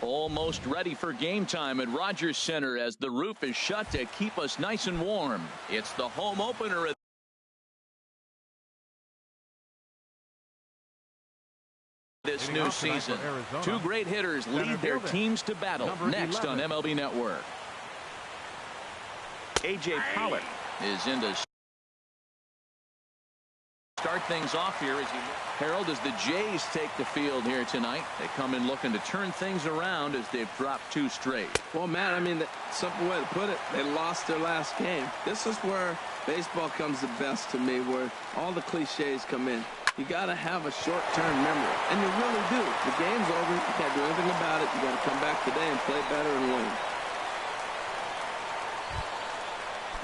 Almost ready for game time at Rogers Center as the roof is shut to keep us nice and warm. It's the home opener at this new season. Two great hitters lead their teams to battle. Next on MLB Network. A.J. Pollock is in to start things off here as Harold, as the Jays take the field here tonight. They come in looking to turn things around as they've dropped 2 straight. Well, Matt, I mean, the simple way to put it, they lost their last game. This is where baseball comes the best to me, where all the cliches come in. You got to have a short-term memory, and you really do. The game's over. You can't do anything about it. You got to come back today and play better and win.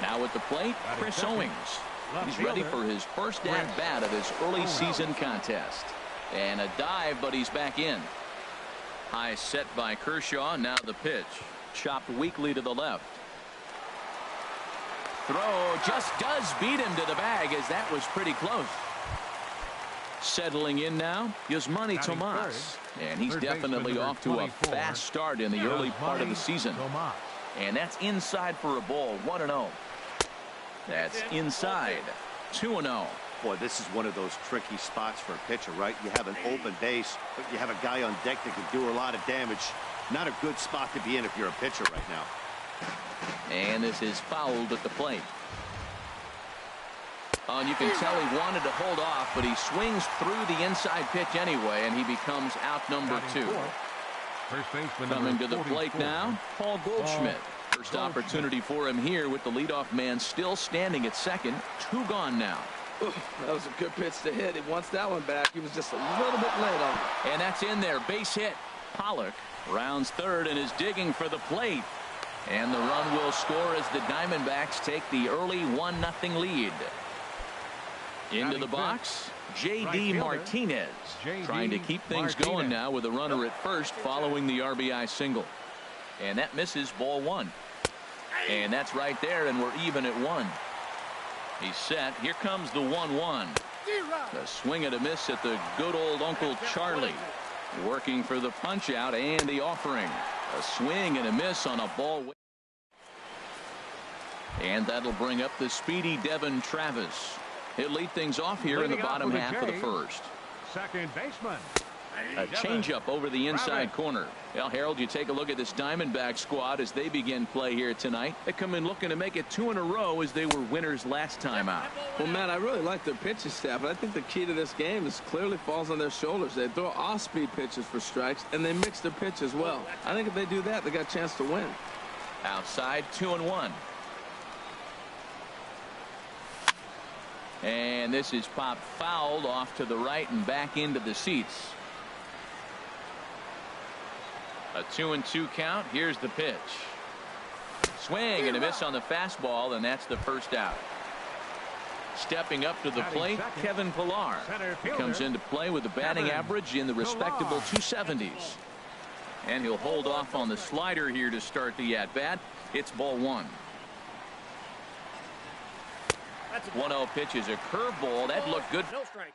Now at the plate, Chris Owings. He's ready for his first at-bat of this early season contest. And a dive, but he's back in. High set by Kershaw. Now the pitch. Chopped weakly to the left. Throw just does beat him to the bag, as that was pretty close. Settling in now, Yasmani Tomas. And he's definitely off to a fast start in the early part of the season. And that's inside for a ball. 1-0. That's inside. 2-0. Boy, this is one of those tricky spots for a pitcher, right? You have an open base, but you have a guy on deck that can do a lot of damage. Not a good spot to be in if you're a pitcher right now. And this is fouled at the plate. Oh, and you can tell he wanted to hold off, but he swings through the inside pitch anyway, and he becomes out number 2. Coming to the plate now, Paul Goldschmidt. First opportunity for him here with the leadoff man still standing at second. 2 gone now. Ooh, that was a good pitch to hit. He wants that one back. He was just a little bit late on it. And that's in there. Base hit. Pollock rounds third and is digging for the plate. And the run will score as the Diamondbacks take the early 1-0 lead. Into the box, J.D. Martinez trying to keep things going now with a runner at first following the RBI single. And that misses, ball 1. And that's right there, and we're even at 1. He's set. Here comes the 1-1. The swing and a miss at the good old Uncle Charlie. Working for the punch out and the offering. A swing and a miss on a ball. And that'll bring up the speedy Devin Travis. He'll lead things off here in the bottom half of the first. Second baseman. A changeup over the inside corner. Well, Harold, you take a look at this Diamondback squad as they begin play here tonight. They come in looking to make it 2 in a row as they were winners last time out. Well, Matt, I really like their pitching staff, but I think the key to this game is clearly falls on their shoulders. They throw off-speed pitches for strikes, and they mix their pitch as well. I think if they do that, they got a chance to win. Outside, 2-1. And this is popped fouled off to the right and back into the seats. A 2-2 count. Here's the pitch. Swing and a miss on the fastball, and that's the first out. Stepping up to the plate, Kevin Pillar. He comes into play with a batting average in the respectable 270s. And he'll hold off on the slider here to start the at-bat. It's ball 1. 1-0 pitch is a curveball. That looked good. No strikes.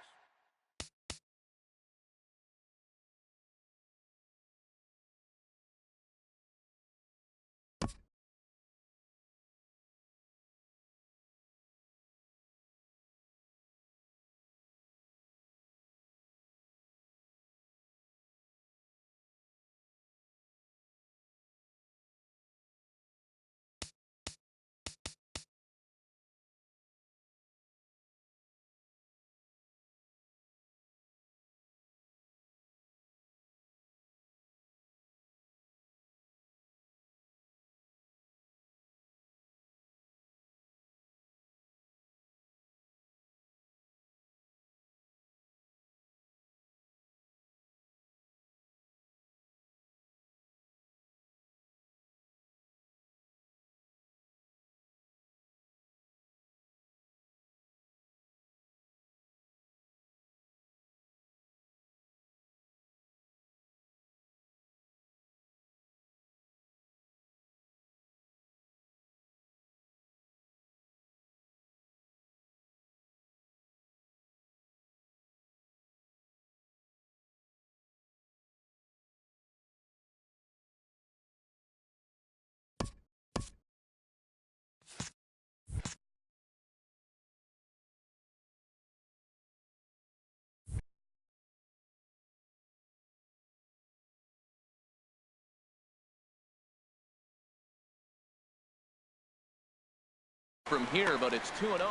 from here, but it's 2-0.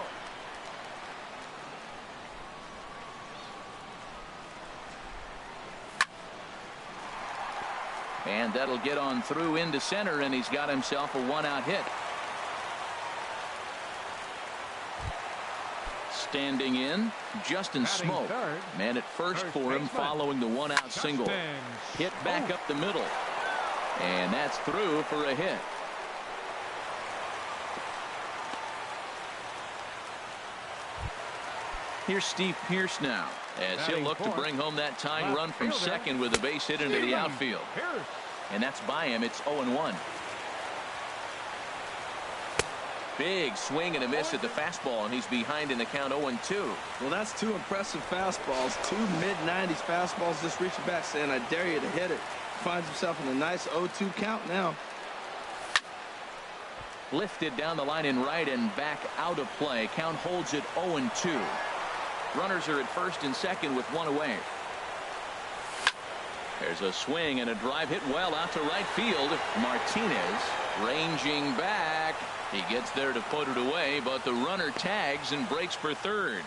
And that'll get on through into center, and he's got himself a one-out hit. Standing in, Justin Smoke. Man at first for him following the one-out single. Hit back up the middle. And that's through for a hit. Here's Steve Pearce now, as he'll look to bring home that tying run from second with a base hit into the outfield. And that's by him. It's 0-1. Big swing and a miss at the fastball, and he's behind in the count 0-2. Well, that's two impressive fastballs. Two mid-90s fastballs just reaching back saying, I dare you to hit it. Finds himself in a nice 0-2 count now. Lifted down the line in right and back out of play. Count holds it 0-2. Runners are at first and second with one away. There's a swing and a drive hit well out to right field. Martinez ranging back. He gets there to put it away, but the runner tags and breaks for third.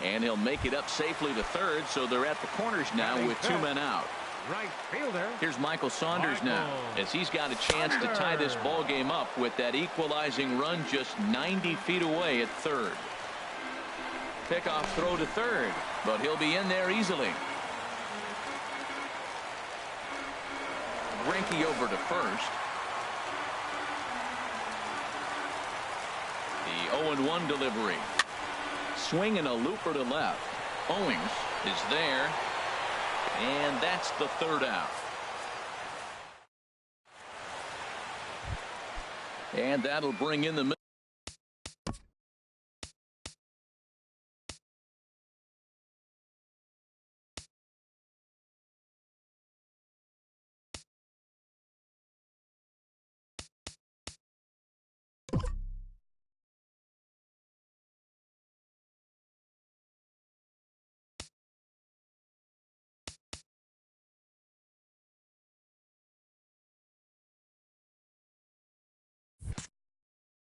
And he'll make it up safely to third, so they're at the corners now with two men out. Right fielder. Here's Michael Saunders now, as he's got a chance to tie this ball game up with that equalizing run just 90 feet away at third. Pickoff throw to third, but he'll be in there easily. Greinke over to first. The 0-1 delivery. Swing and a looper to left. Owings is there. And that's the third out. And that'll bring in the middle.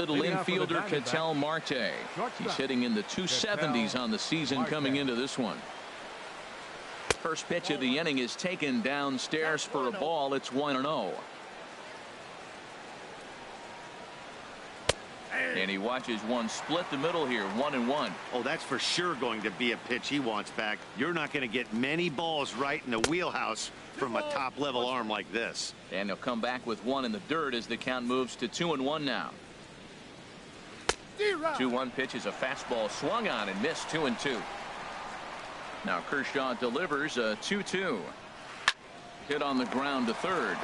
Little infielder Ketel Marte. He's hitting in the 270s on the season coming into this one. First pitch of the inning is taken downstairs for a ball. It's 1-0. And he watches one split the middle here, 1-1. Oh, that's for sure going to be a pitch he wants back. You're not going to get many balls right in the wheelhouse from a top level arm like this. And he'll come back with one in the dirt as the count moves to 2-1 now. 2-1 pitch is a fastball swung on and missed. 2-2. Now Kershaw delivers a 2-2. Hit on the ground to third.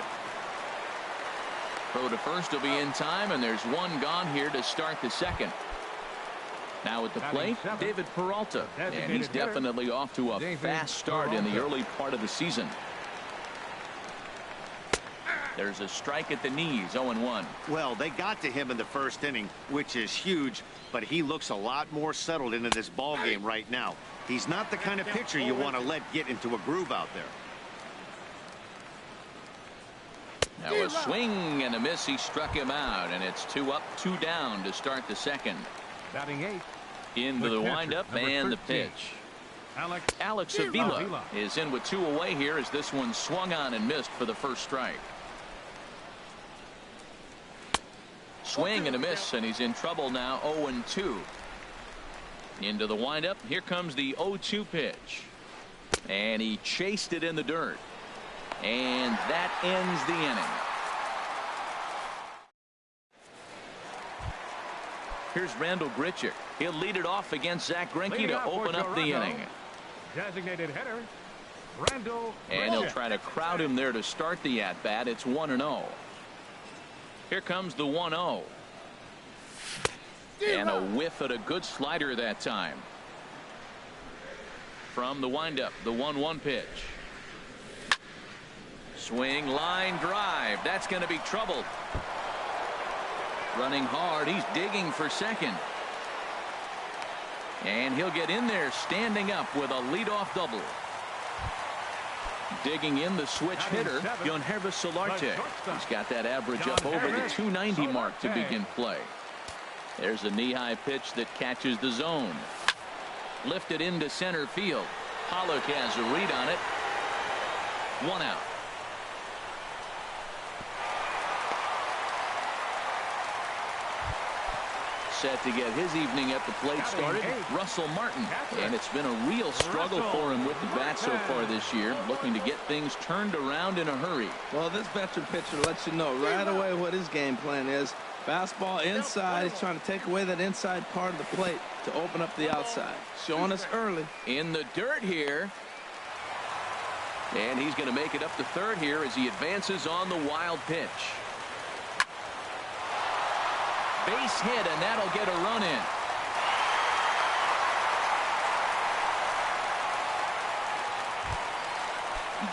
Throw to first will be in time, and there's one gone here to start the second. Now at the plate, David Peralta, and he's definitely off to a fast start in the early part of the season. There's a strike at the knees, 0-1. Well, they got to him in the first inning, which is huge, but he looks a lot more settled into this ball game right now. He's not the kind of pitcher you want to let get into a groove out there. Now a swing and a miss. He struck him out, and it's 2 up, 2 down to start the second. Batting 8. Into the windup and the pitch. Alex Avila is in with 2 away here as this one swung on and missed for the first strike. Swing and a miss, and he's in trouble now. 0-2. Into the windup. Here comes the 0-2 pitch, and he chased it in the dirt, and that ends the inning. Here's Randall Grichuk. He'll lead it off against Zach Greinke to open up the inning. Designated hitter Randall, and he'll try to crowd him there to start the at bat. It's 1-0. Here comes the 1-0. And a whiff at a good slider that time. From the windup, the 1-1 pitch. Swing, line drive. That's going to be trouble. Running hard. He's digging for second. And he'll get in there standing up with a leadoff double. Digging in the switch hitter, Yohannes Solarte. He's got that average up over the 290 mark to begin play. There's a knee-high pitch that catches the zone. Lifted into center field. Pollock has a read on it. 1 out. Set to get his evening at the plate started, Russell Martin. And it's been a real struggle for him with the bat so far this year, looking to get things turned around in a hurry. Well, this veteran pitcher lets you know right away what his game plan is. Fastball inside. He's trying to take away that inside part of the plate to open up the outside. Showing us early. In the dirt here. And he's going to make it up to third here as he advances on the wild pitch. Base hit, and that'll get a run in.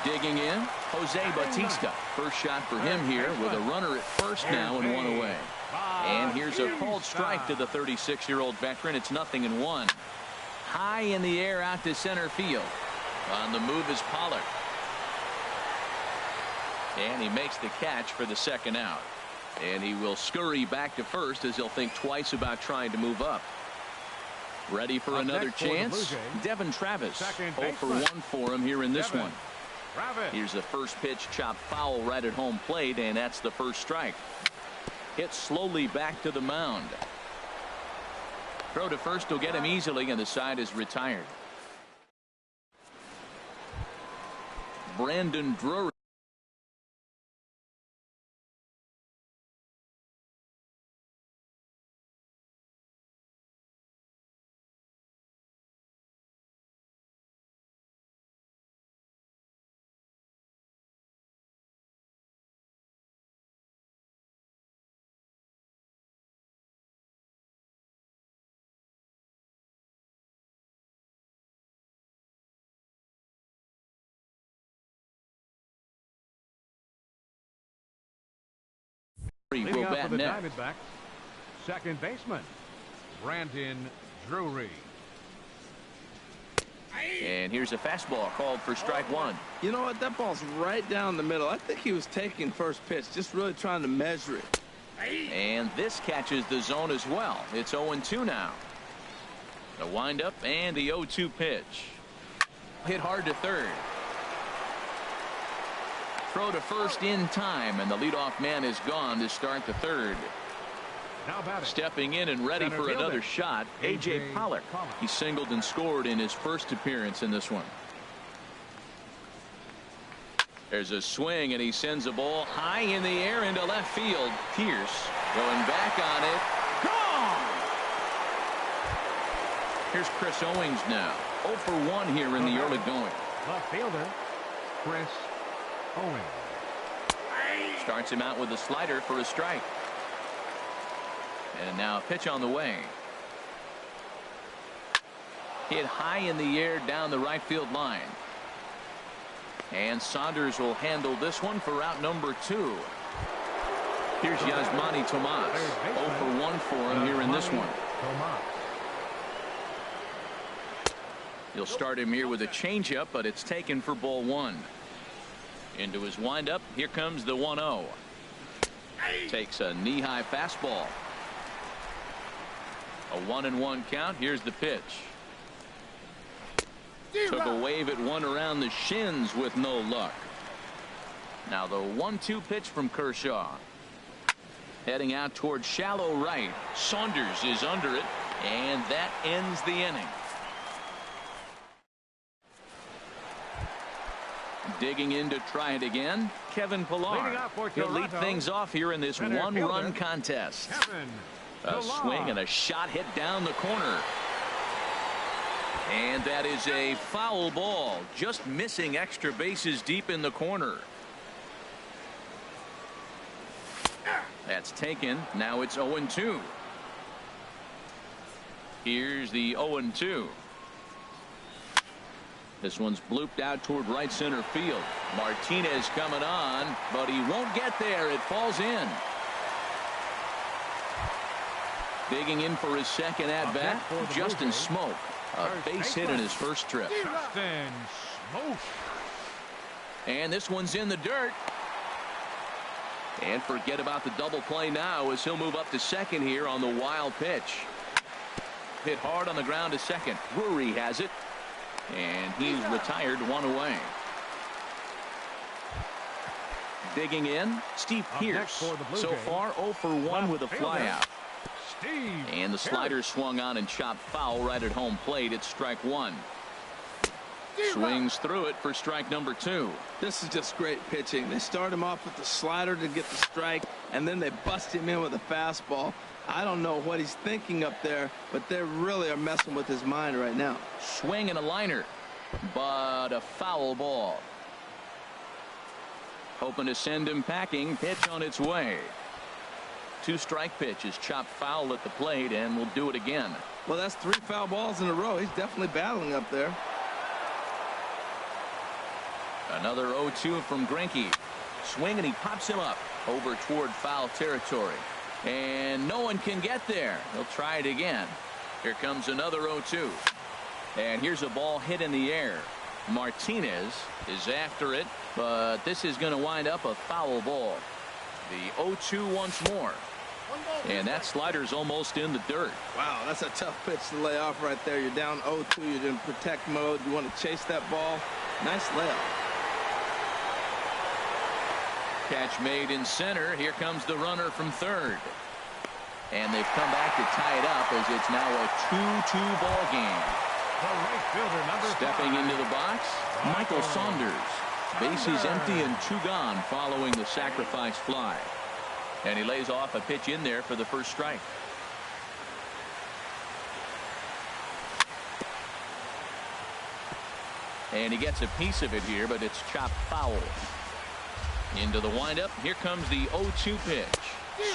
Digging in, Jose Bautista. First shot for him here with a runner at first now and 1 away. And here's a called strike to the 36-year-old veteran. It's 0-1. High in the air out to center field. On the move is Pollard. And he makes the catch for the second out. And he will scurry back to first as he'll think twice about trying to move up. Ready for another chance? Devin Travis. 0 for 1 for him here in this one. Here's the first pitch chopped foul right at home plate, and that's the first strike. Hit slowly back to the mound. Throw to first will get him easily, and the side is retired. Brandon Drury. Leading out for the Diamondbacks, second baseman, Brandon Drury. And here's a fastball called for strike 1. You know what? That ball's right down the middle. I think he was taking first pitch, just really trying to measure it. And this catches the zone as well. It's 0-2 now. The windup and the 0-2 pitch. Hit hard to third. Throw to first in time, and the leadoff man is gone to start the third. Stepping in and ready for another shot, A.J. Pollock. He singled and scored in his first appearance in this one. There's a swing, and he sends a ball high in the air into left field. Pierce going back on it. Gone! Here's Chris Owings now. 0 for 1 here in the early going. Left fielder, Chris Owings. Starts him out with a slider for a strike. And now a pitch on the way. Hit high in the air down the right field line. And Saunders will handle this one for out number 2. Here's Yasmani Tomas. 0 for 1 for him here in this one. He'll start him here with a changeup, but it's taken for ball 1. Into his windup. Here comes the 1-0. Takes a knee-high fastball. A 1-1 count. Here's the pitch. Took a wave at one around the shins with no luck. Now the 1-2 pitch from Kershaw. Heading out towards shallow right. Saunders is under it, and that ends the inning. Digging in to try it again, Kevin Pillar. He'll lead things off here in this one-run contest. A swing and a shot hit down the corner. And that is a foul ball, just missing extra bases deep in the corner. That's taken. Now it's 0-2. Here's the 0-2. This one's blooped out toward right center field. Martinez coming on, but he won't get there. It falls in. Digging in for his second at-bat, Justin Smoke. A base hit in his first trip. Justin Smoke. And this one's in the dirt. And forget about the double play now as he'll move up to second here on the wild pitch. Hit hard on the ground to second. Drury has it. And he's retired, one away. Digging in, Steve Pearce. So far 0 for 1 with a flyout. And the slider swung on and chopped foul right at home plate. It's strike one. Swings through it for strike number 2. This is just great pitching. They start him off with the slider to get the strike, and then they bust him in with a fastball. I don't know what he's thinking up there, but they really are messing with his mind right now. Swing and a liner, but a foul ball. Hoping to send him packing. Pitch on its way. 2-strike pitch is chopped foul at the plate, and will do it again. Well, that's 3 foul balls in a row. He's definitely battling up there. Another 0-2 from Greinke. Swing, and he pops him up over toward foul territory. And no one can get there. He'll try it again. Here comes another 0-2. And here's a ball hit in the air. Martinez is after it, but this is going to wind up a foul ball. The 0-2 once more. And that slider's almost in the dirt. Wow, that's a tough pitch to lay off right there. You're down 0-2. You're in protect mode. You want to chase that ball. Nice layup. Catch made in center. Here comes the runner from third. And they've come back to tie it up as it's now a 2-2 ball game. Stepping into the box, Michael Saunders. Bases empty and 2 gone following the sacrifice fly. And he lays off a pitch in there for the first strike. And he gets a piece of it here, but it's chopped foul. Into the windup. Here comes the 0-2 pitch.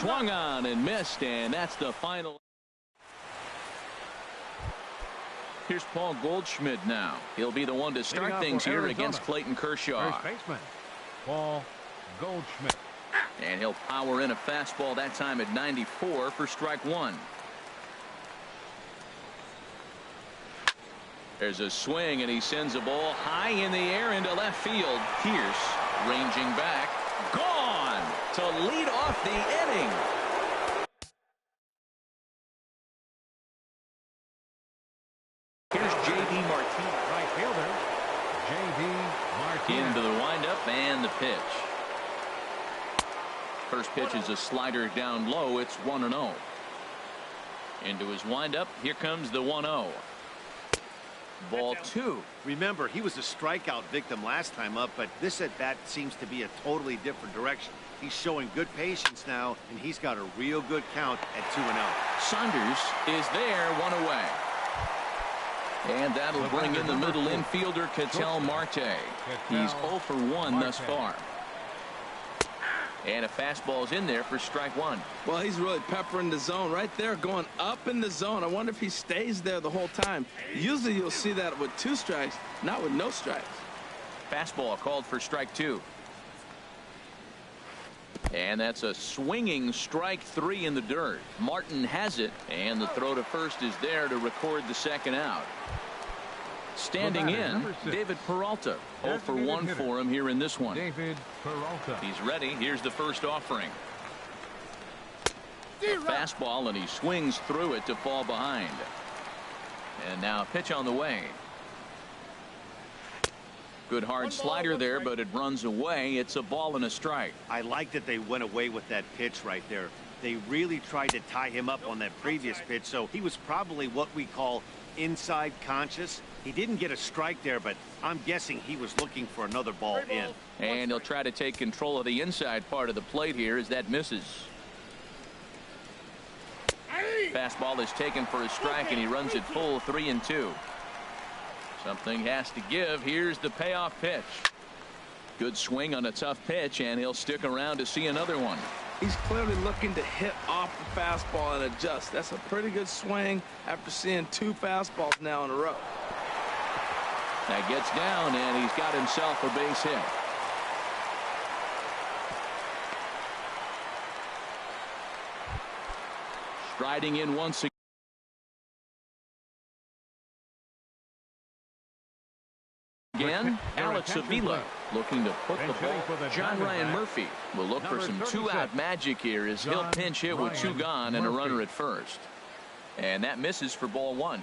Swung on and missed, and that's the final. Here's Paul Goldschmidt now. He'll be the one to start things here against Clayton Kershaw. First baseman, Paul Goldschmidt. And he'll power in a fastball that time at 94 for strike 1. There's a swing, and he sends a ball high in the air into left field. Pierce ranging back. Gone to lead off the inning. Here's J.D. Martinez. Right fielder, J.D. Martinez. Into the windup and the pitch. First pitch is a slider down low. It's 1-0. Into his windup. Here comes the 1-0. Ball 2. Remember, he was a strikeout victim last time up, but this at bat seems to be a totally different direction. He's showing good patience now, and he's got a real good count at 2-0. Saunders is there, 1 away. And that'll bring in the middle infielder, Ketel Marte. He's 0 for 1 thus far. And a fastball's in there for strike 1. Well, he's really peppering the zone right there, going up in the zone. I wonder if he stays there the whole time. Usually you'll see that with 2 strikes, not with no strikes. Fastball called for strike 2. And that's a swinging strike 3 in the dirt. Martin has it, and the throw to first is there to record the second out. Standing in, David Peralta. 0 for 1 for him here in this one. David Peralta. He's ready. Here's the first offering. A fastball, and he swings through it to fall behind. And now a pitch on the way. Good hard slider there, but it runs away. It's a ball and a strike. I like that they went away with that pitch right there. They really tried to tie him up on that previous pitch, so he was probably what we call inside conscious. He didn't get a strike there, but I'm guessing he was looking for another ball in. And he'll try to take control of the inside part of the plate here as that misses. Fastball is taken for a strike, and he runs it full 3-2. Something has to give. Here's the payoff pitch. Good swing on a tough pitch, and he'll stick around to see another one. He's clearly looking to hit off the fastball and adjust. That's a pretty good swing after seeing 2 fastballs now in a row. That gets down, and he's got himself a base hit. Striding in once again, Alex Sevilla looking to put the ball. John Ryan Murphy will look for some two-out magic here as he'll pinch hit with two gone and a runner at first. And that misses for ball one.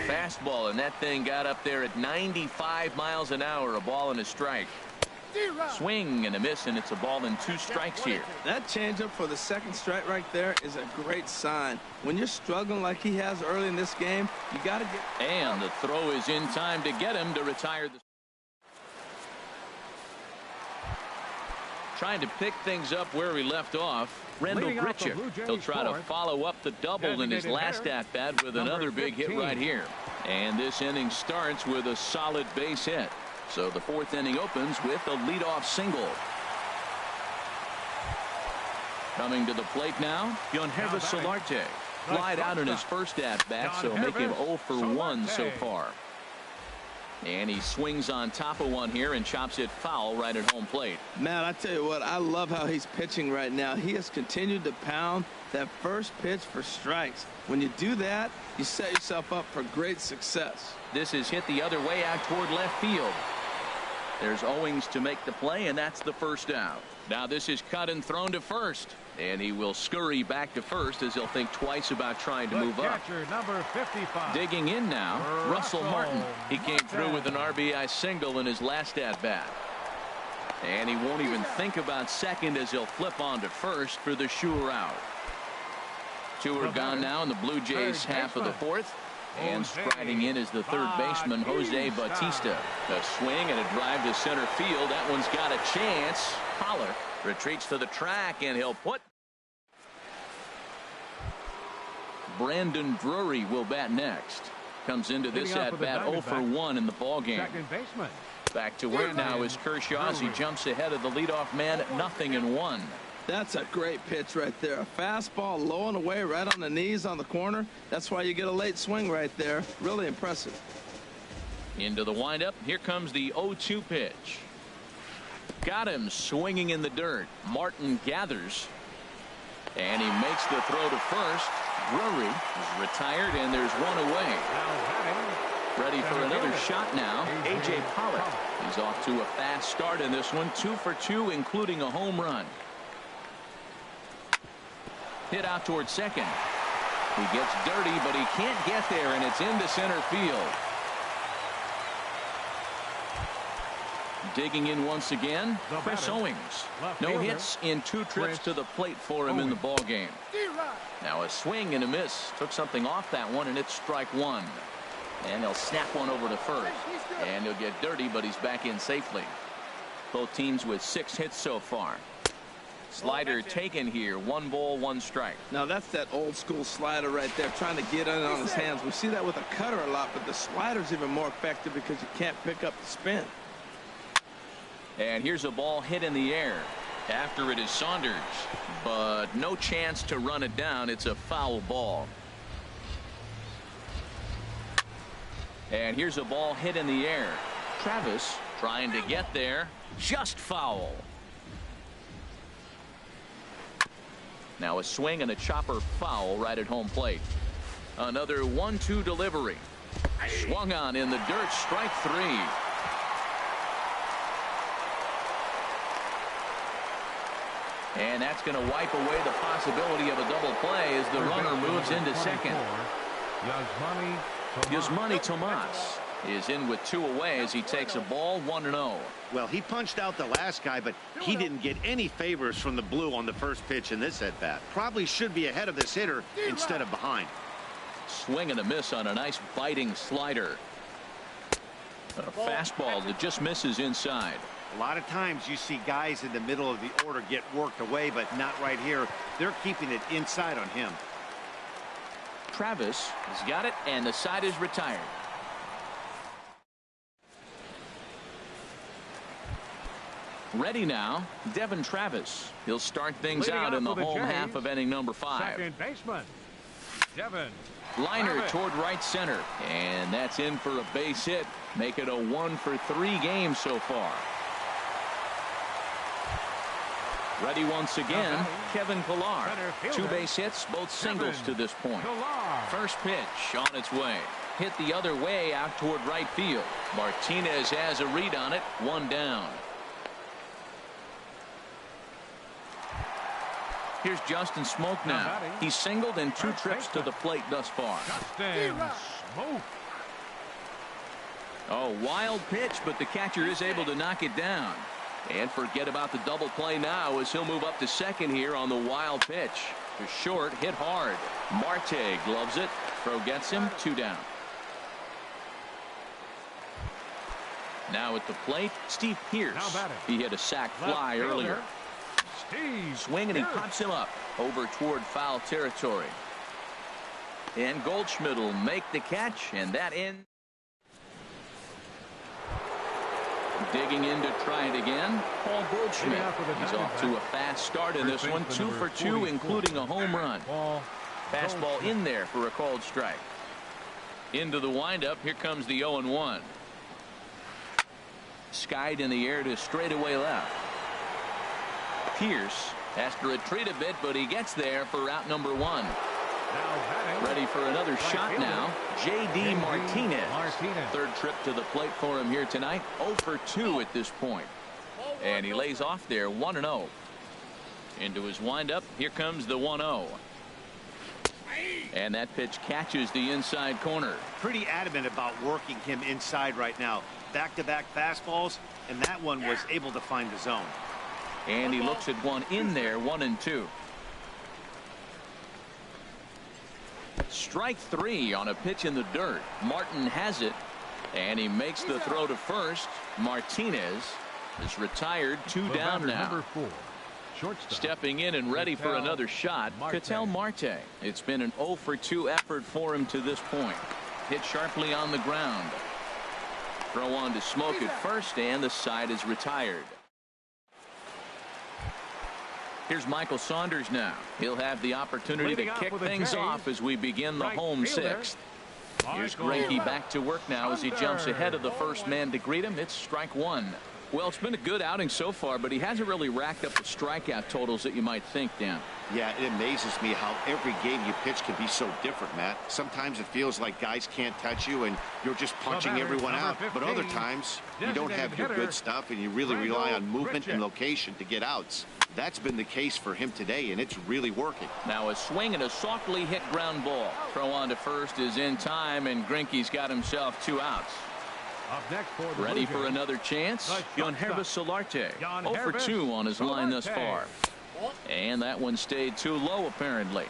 Fastball, and that thing got up there at 95 miles an hour. A ball and a strike. Swing and a miss, and it's a ball and two strikes here. That changeup for the second strike right there is a great sign. When you're struggling like he has early in this game, you got to get. And the throw is in time to get him to retire the. Trying to pick things up where we left off. Rendell Grichuk. He'll try to follow up the double in his last at-bat with another big hit right here. And this inning starts with a solid base hit. So the fourth inning opens with a leadoff single. Coming to the plate now, Yonhevis Solarte. Flied out in his first at-bat, so make him 0 for 1 so far. And he swings on top of one here and chops it foul right at home plate. Man, I tell you what, I love how he's pitching right now. He has continued to pound that first pitch for strikes. When you do that, you set yourself up for great success. This is hit the other way out toward left field. There's Owings to make the play, and that's the first out. Now this is cut and thrown to first. And he will scurry back to first as he'll think twice about trying to move up. Number 55. Digging in now, Russell Martin. He came through with an RBI single in his last at-bat. And he won't even think about second as he'll flip on to first for the sure out. Two are gone now in the Blue Jays half of the fourth. And striding in is the third baseman, Jose Bautista. A swing and a drive to center field. That one's got a chance. Pollard retreats to the track, and he'll put. Brandon Drury will bat next. Comes into this at-bat 0 for 1 in the ball game. Back to work now is Kershaw as he jumps ahead of the leadoff man at 0-1. That's a great pitch right there. A fastball low and away right on the knees on the corner. That's why you get a late swing right there. Really impressive. Into the windup. Here comes the 0-2 pitch. Got him swinging in the dirt. Martin gathers. And he makes the throw to first. Drury is retired, and there's one away. Ready for another shot now. A.J. Pollock. He's off to a fast start in this one. 2 for 2, including a home run. Hit out towards second. He gets dirty, but he can't get there, and it's into center field. Digging in once again, Chris Owings. No hits in 2 trips to the plate for him in the ball game. Now a swing and a miss. Took something off that one, and it's strike one. And he'll snap one over to first. And he'll get dirty, but he's back in safely. Both teams with 6 hits so far. Slider taken here. 1 ball, 1 strike. Now that's that old school slider right there, trying to get in on his hands. We see that with a cutter a lot, but the slider's even more effective because you can't pick up the spin. And here's a ball hit in the air. After it is Saunders, but no chance to run it down. It's a foul ball. And here's a ball hit in the air. Travis trying to get there. Just foul. Now a swing and a chopper foul right at home plate. Another 1-2 delivery. Swung on in the dirt. Strike 3. And that's going to wipe away the possibility of a double play as the runner moves into second. Yasmani Tomas is in with 2 away as he takes a ball 1-0. Well, he punched out the last guy, but he didn't get any favors from the blue on the first pitch in this at bat. Probably should be ahead of this hitter instead of behind. Swing and a miss on a nice biting slider. A fastball that just misses inside. A lot of times you see guys in the middle of the order get worked away, but not right here. They're keeping it inside on him. Travis has got it, and the side is retired. Ready now, Devin Travis. He'll start things out in the home half of inning number 5. Second baseman, Devin. Liner toward right center, and that's in for a base hit. Make it a 1 for 3 game so far. Ready once again, Kevin Pillar. 2 base hits, both singles to this point. First pitch on its way. Hit the other way out toward right field. Martinez has a read on it. 1 down. Here's Justin Smoke now. He's singled in 2 trips to the plate thus far. Justin Smoke. Oh, wild pitch, but the catcher is able to knock it down. And forget about the double play now as he'll move up to second here on the wild pitch. To short, hit hard. Marte gloves it. Throw gets him. 2 down. Now at the plate, Steve Pearce. He hit a sac fly earlier. Swing and he pops him up over toward foul territory. And Goldschmidt will make the catch, and that ends. Digging in to try it again, Paul Goldschmidt. He's off to a fast start in this one. 2 for 2, including a home run. Fastball in there for a called strike. Into the windup. Here comes the 0-1. Skied in the air to straightaway left. Pearce has to retreat a bit, but he gets there for out number 1. Ready for another shot now. J.D. Martinez. Third trip to the plate for him here tonight. 0 for 2 at this point. And he lays off there 1-0. Into his windup. Here comes the 1-0. And that pitch catches the inside corner. Pretty adamant about working him inside right now. Back-to-back fastballs, and that one was able to find the zone. And he looks at one in there. 1-2. Strike 3 on a pitch in the dirt. Martin has it, and he makes the throw to first. Martinez is retired. 2 down now. Stepping in and ready for another shot, Ketel Marte. It's been an 0 for 2 effort for him to this point. Hit sharply on the ground. Throw on to Smoke at first, and the side is retired. Here's Michael Saunders now. He'll have the opportunity to kick things off as we begin the home 6th. Here's Greinke back to work now as he jumps ahead of the first man to greet him. It's strike 1. Well, it's been a good outing so far, but he hasn't really racked up the strikeout totals that you might think, Dan. Yeah, it amazes me how every game you pitch can be so different, Matt. Sometimes it feels like guys can't touch you and you're just punching everyone out. But other times you don't have your good stuff and you really rely on movement and location to get outs. That's been the case for him today, and it's really working. Now a swing and a softly hit ground ball. Throw on to first is in time, and Greinke's got himself 2 outs. Ready for another chance. Yangervis Solarte. 0 for 2 on his line thus far. And that one stayed too low, apparently.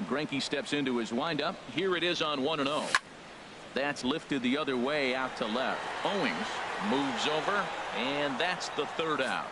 Greinke steps into his windup. Here it is on 1-0. That's lifted the other way out to left. Owings moves over, and that's the 3rd out.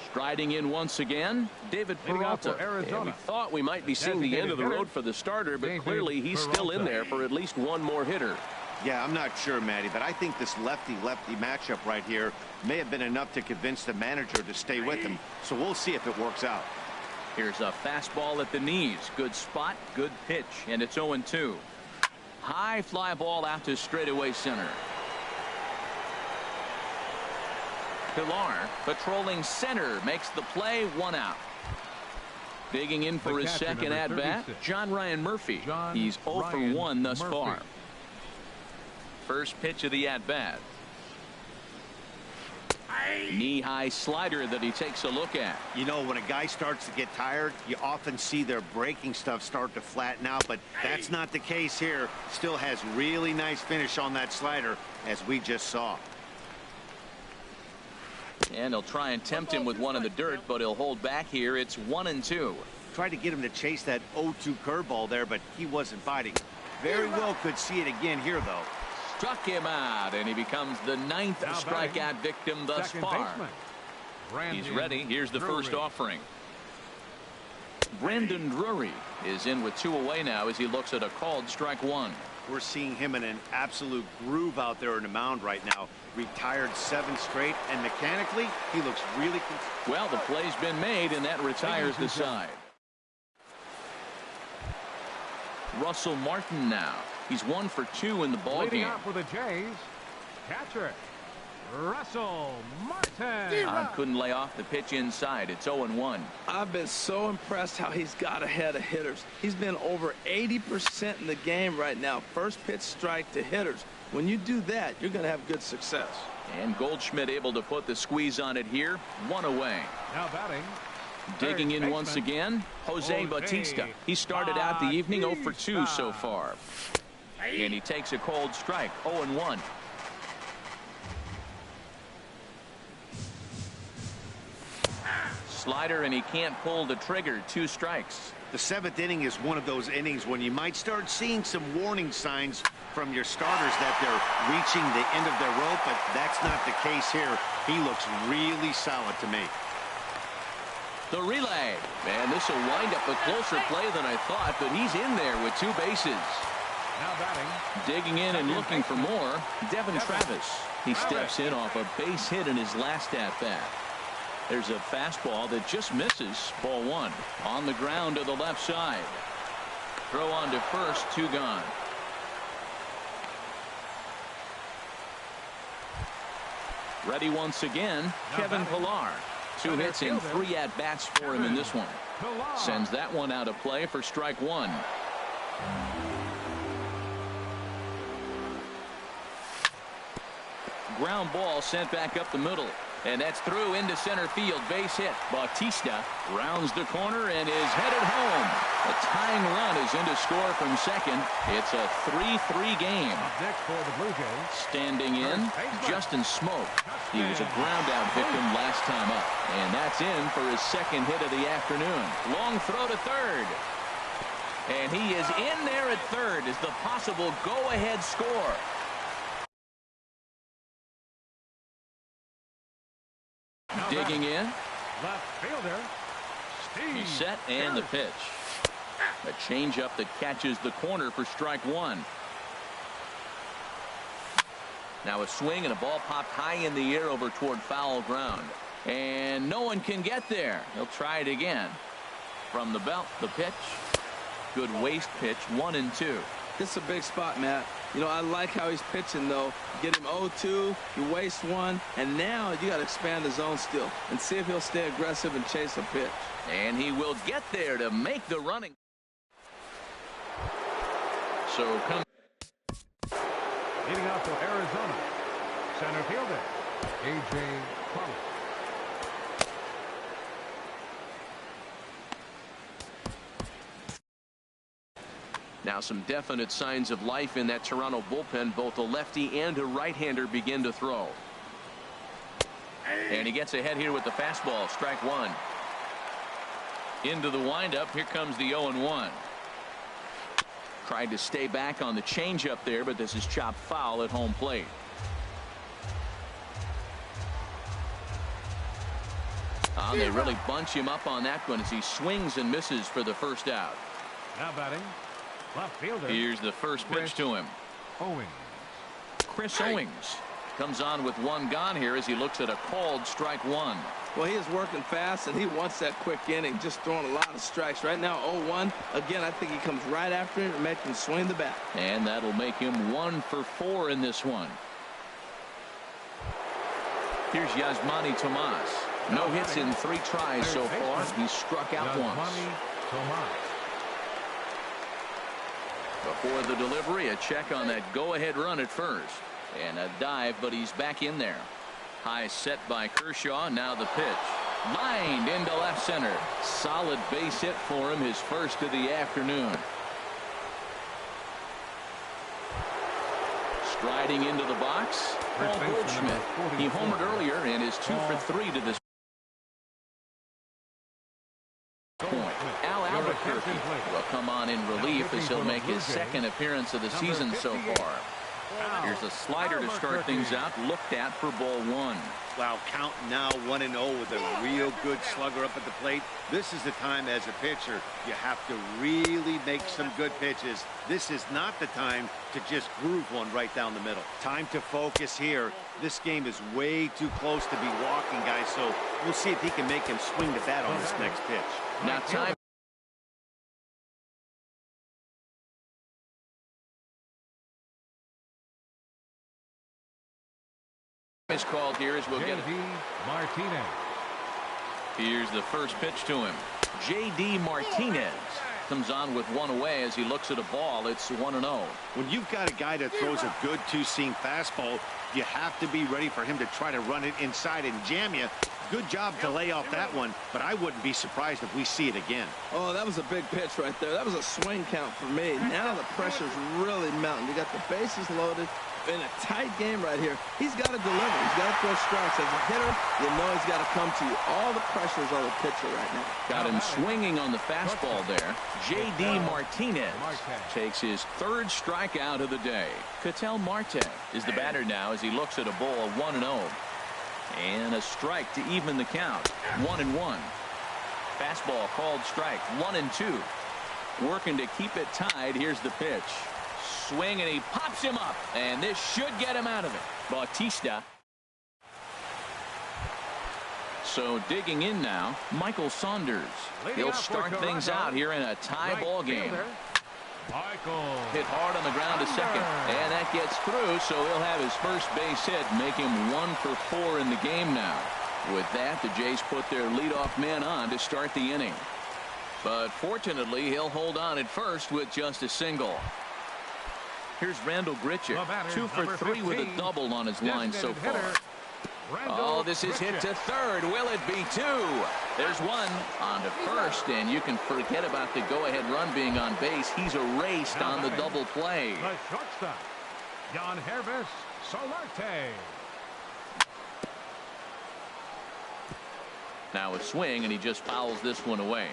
Striding in once again, David Peralta. And we thought we might be seeing the end of the road for the starter, but clearly he's still in there for at least one more hitter. Yeah, I'm not sure, Matty, but I think this lefty-lefty matchup right here may have been enough to convince the manager to stay with him. So we'll see if it works out. Here's a fastball at the knees. Good spot, good pitch, and it's 0-2. High fly ball out to straightaway center. Pillar patrolling center makes the play. 1 out. Digging in for his second at bat, John Ryan Murphy. He's 0 for 1 thus far. First pitch of the at bat. Knee high slider that he takes a look at. You know, when a guy starts to get tired, you often see their breaking stuff start to flatten out, but that's not the case here. Still has really nice finish on that slider, as we just saw. And he'll try and tempt him with one in the dirt, but he'll hold back here. It's 1-2. Tried to get him to chase that 0-2 curveball there, but he wasn't biting. Very well could see it again here, though. Struck him out, and he becomes the 9th strikeout victim thus far. He's ready. Here's the first offering. Brandon Drury is in with 2 away now as he looks at a called strike 1. We're seeing him in an absolute groove out there in the mound right now. Retired 7 straight, and mechanically, he looks really good. Well, the play's been made, and that retires the side. Russell Martin now. He's 1 for 2 in the ball Leading game. off for the Jays, catcher Russell Martin. Couldn't lay off the pitch inside. It's 0-1. I've been so impressed how he's got ahead of hitters. He's been over 80% in the game right now. First pitch strike to hitters. When you do that, you're going to have good success. And Goldschmidt able to put the squeeze on it here. 1 away. Now batting. Digging in once again, Jose Bautista. He started out the evening 0 for 2 so far. And he takes a cold strike. 0-1. Slider, and he can't pull the trigger. 2 strikes. The 7th inning is one of those innings when you might start seeing some warning signs from your starters that they're reaching the end of their rope, but that's not the case here. He looks really solid to me. The relay. Man, this will wind up a closer play than I thought, but he's in there with 2 bases. Now batting. Digging in and looking for more, Devin Travis. He steps in off a base hit in his last at-bat. There's a fastball that just misses. Ball 1. On the ground to the left side. Throw on to first. 2 gone. Ready once again, Kevin Pillar. 2 hits in 3 at-bats for him in this one. Sends that one out of play for strike 1. Ground ball sent back up the middle. And that's through into center field. Base hit. Bautista rounds the corner and is headed home. A tying run is in to score from second. It's a 3-3 game. Up next for the Blue Jays. Standing in, Justin Smoke. He was a ground-out victim last time up. And that's in for his 2nd hit of the afternoon. Long throw to third. And he is in there at third as the possible go-ahead score. Digging in. Left fielder, Steve. He's set and the pitch. A changeup that catches the corner for strike 1. Now a swing and a ball popped high in the air over toward foul ground. And no one can get there. He'll try it again. From the belt, the pitch. Good waste pitch, 1-2. This is a big spot, Matt. You know, I like how he's pitching, though. Get him 0-2, you waste 1, and now you got to expand the zone still and see if he'll stay aggressive and chase a pitch. And he will get there to make the running. So come. Leading off for Arizona, center fielder, A.J. Pollock. Now some definite signs of life in that Toronto bullpen. Both a lefty and a right-hander begin to throw. And he gets ahead here with the fastball. Strike 1. Into the windup. Here comes the 0-1. Tried to stay back on the changeup there, but this is chopped foul at home plate. They really bunch him up on that one as he swings and misses for the first out. Now batting, left fielder. Here's the first pitch to him. Owings. Chris Owings comes on with 1 gone here as he looks at a called strike 1. Well, he is working fast, and he wants that quick inning, just throwing a lot of strikes. Right now, 0-1. Again, I think he comes right after it and makes him swing the bat. And that'll make him 1 for 4 in this one. Here's Yasmani Tomas. No hits in 3 tries so far. He's struck out once. Before the delivery, a check on that go-ahead run at first. And a dive, but he's back in there. High set by Kershaw. Now the pitch. Lined into left center. Solid base hit for him, his first of the afternoon. Striding into the box, Paul Goldschmidt. He homered earlier and is 2 for 3 to this point. Al Albuquerque will come on in relief as he'll make his 2nd appearance of the season so far. Here's a slider to start things out, looked at for ball 1. Wow, count now 1-0 with a real good slugger up at the plate. This is the time as a pitcher you have to really make some good pitches. This is not the time to just groove one right down the middle. Time to focus here. This game is way too close to be walking, guys, so we'll see if he can make him swing the bat on this next pitch. Now time is called here as we'll get it. J.D. Martinez. Here's the first pitch to him. J.D. Martinez comes on with one away as he looks at a ball. It's 1-0. When you've got a guy that throws a good two-seam fastball, you have to be ready for him to try to run it inside and jam you. Good job to lay off that one, but I wouldn't be surprised if we see it again. Oh, that was a big pitch right there. That was a swing count for me. Now the pressure's really mounting. You got the bases loaded in a tight game right here. He's got to deliver. He's got to throw strikes. As a hitter, you know he's got to come to you. All the pressure's on the pitcher right now. Got him swinging on the fastball there. J.D. Martinez takes his third strikeout of the day. Ketel Marte is the batter now as he looks at a ball 1-0. And a strike to even the count. 1-1. Fastball called strike. 1-2. Working to keep it tied. Here's the pitch. Swing, and he pops him up. And this should get him out of it. Bautista. So digging in now, Michael Saunders. He'll start things out here in a tie ball game. Michael Hit hard on the ground to second, and that gets through, so he'll have his first base hit, make him 1 for 4 in the game now. With that, the Jays put their leadoff man on to start the inning. But fortunately, he'll hold on at first with just a single. Here's Randall Grichuk, 2 for 3 with a double on his line so far. Oh, this is hit to third. Will it be 2? There's one on to first, and you can forget about the go-ahead run being on base. He's erased on the double play. The shortstop, Jan Hervis Solarte. Now a swing, and he just fouls this one away.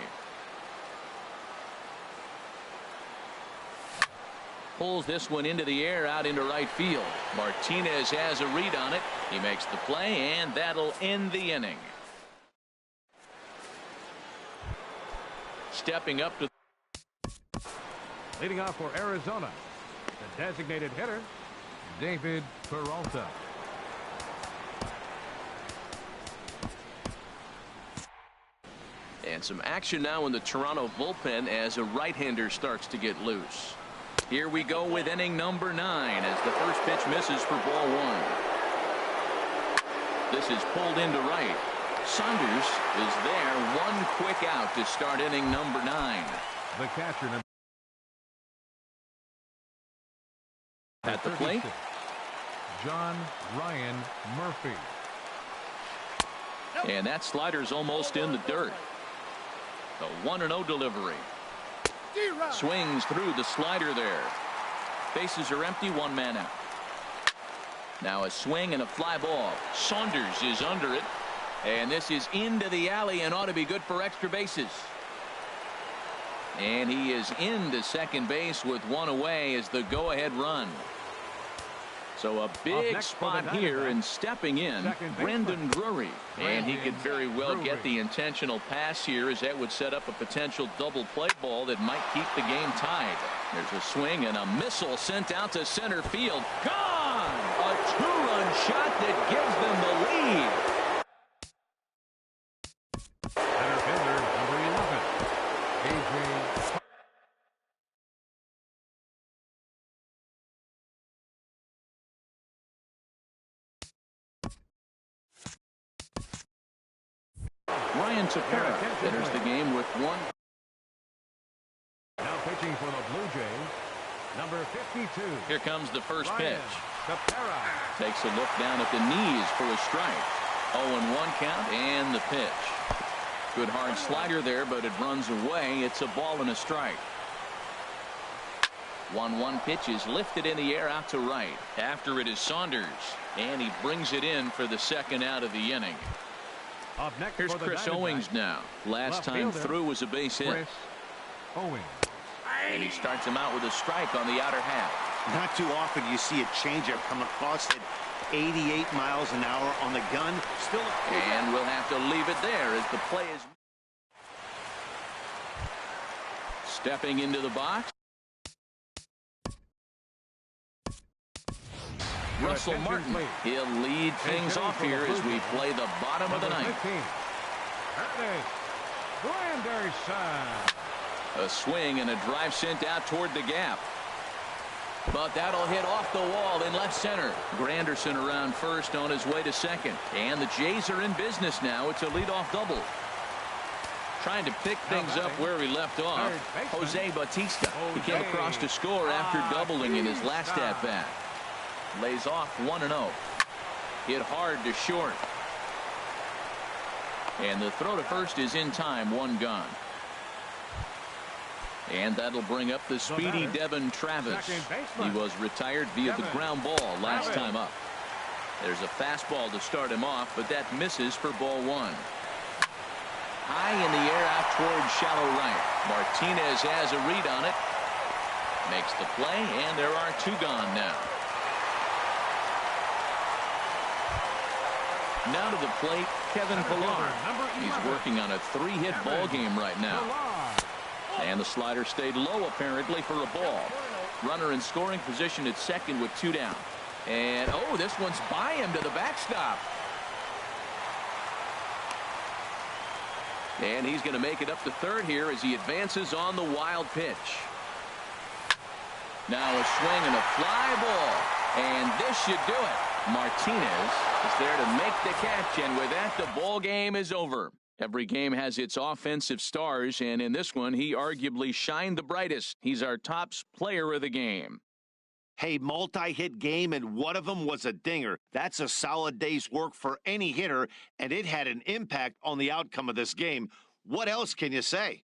Pulls this one into the air out into right field. Martinez has a read on it. He makes the play, and that'll end the inning. Stepping up to Leading off for Arizona, the designated hitter, David Peralta. and some action now in the Toronto bullpen as a right-hander starts to get loose. Here we go with inning number 9 as the first pitch misses for ball 1. This is pulled into right. Saunders is there. One quick out to start inning number 9. The catcher At the plate, John Ryan Murphy. and that slider's almost in the dirt. The 1-0 delivery. Swings through the slider there. Bases are empty, one man out. Now a swing and a fly ball. Saunders is under it, and this is into the alley and ought to be good for extra bases. And he is into second base with one away as the go-ahead run. So a big spot here, and stepping in, Brendan Drury. And he could very well get the intentional pass here, as that would set up a potential double play ball that might keep the game tied. There's a swing and a missile sent out to center field. Gone! A 2-run shot that gives them the lead. Center fielder, number 11, A.J. Ryan Tepera enters the game with one. Now pitching for the Blue Jays, number 52. Here comes the first Ryan pitch. Tepera. Takes a look down at the knees for a strike. 0-1 count, and the pitch. Good hard slider there, but it runs away. It's a ball and a strike. 1-1 pitch is lifted in the air out to right. After it is Saunders, and he brings it in for the second out of the inning. Up next Here's for the Chris Owings now. Last time through was a base hit. Chris Owings. And he starts him out with a strike on the outer half. Not too often you see a changeup come across at 88 miles an hour on the gun. Still, and we'll have to leave it there as the play is. Stepping into the box. Russell Martin. He'll lead things off here as we play the bottom of the ninth. Granderson. A swing and a drive sent out toward the gap. But that'll hit off the wall in left center. Granderson around first on his way to second. And the Jays are in business now. It's a leadoff double. Trying to pick things up where he left off. Jose Bautista. He came across to score after doubling in his last at-bat. Lays off 1-0. Hit hard to short. And the throw to first is in time. One gone. And that'll bring up the speedy Devin Travis. He was retired via the ground ball last time up. There's a fastball to start him off, but that misses for ball one. High in the air out towards shallow right. Martinez has a read on it. Makes the play, and there are two gone now. Now to the plate, Kevin Pillar. He's working on a three-hit ball game right now. And the slider stayed low apparently for a ball. Runner in scoring position at second with two down. And oh, this one's by him to the backstop. And he's going to make it up to third here as he advances on the wild pitch. Now a swing and a fly ball. And this should do it. Martinez is there to make the catch, and with that, the ball game is over. Every game has its offensive stars, and in this one, he arguably shined the brightest. He's our top player of the game. Hey, multi-hit game, and one of them was a dinger. That's a solid day's work for any hitter, and it had an impact on the outcome of this game. What else can you say?